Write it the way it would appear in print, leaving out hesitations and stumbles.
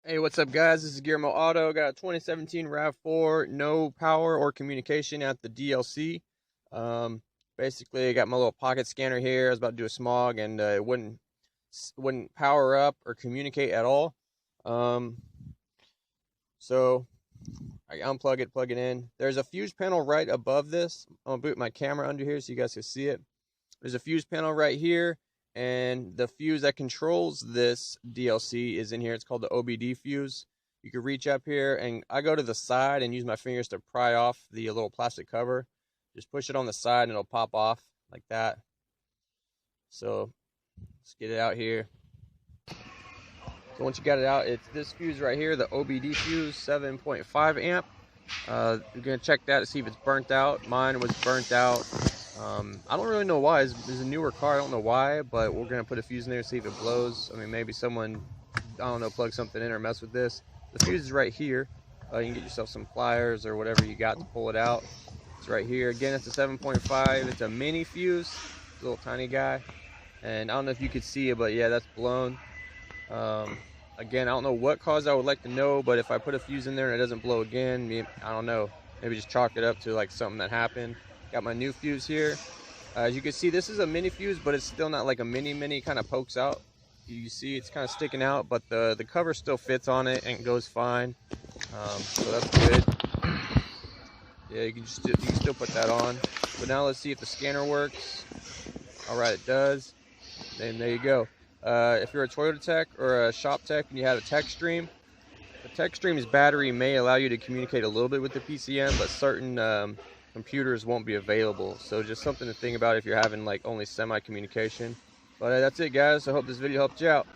Hey, what's up, guys? This is Guillermo Auto. Got a 2017 RAV4, no power or communication at the DLC. Basically, I got my little pocket scanner here. I was about to do a smog, and it wouldn't power up or communicate at all. Um, so I unplug it, plug it in. There's a fuse panel right above this. I'm gonna boot my camera under here so you guys can see it. There's a fuse panel right here. And the fuse that controls this DLC is in here. It's called the OBD fuse. You can reach up here, and I go to the side and use my fingers to pry off the little plastic cover. Just push it on the side and it'll pop off like that. So let's get it out here. So once you got it out, it's this fuse right here, the OBD fuse, 7.5 amp. You're gonna check that to see if it's burnt out. Mine was burnt out. I don't really know why. It's a newer car. I don't know why, but we're going to put a fuse in there to see if it blows. I mean, maybe someone, I don't know, plug something in or mess with this. The fuse is right here. You can get yourself some pliers or whatever you got to pull it out. It's right here. Again, it's a 7.5. It's a mini fuse. It's a little tiny guy. And I don't know if you could see it, but yeah, that's blown. Again, I don't know what caused. I would like to know, but if I put a fuse in there and it doesn't blow again, I don't know. Maybe just chalk it up to like something that happened. Got my new fuse here. As you can see, this is a mini fuse, but it's still not like a mini, kind of pokes out. You see it's kind of sticking out, but the cover still fits on it and goes fine. So that's good. Yeah, you can still put that on. But now let's see if the scanner works. All right, it does. And there you go. If you're a Toyota tech or a shop tech and you have a techstream, the techstream's battery may allow you to communicate a little bit with the PCM, but certain computers won't be available. So just something to think about if you're having like only semi communication. But that's it, guys. I hope this video helped you out.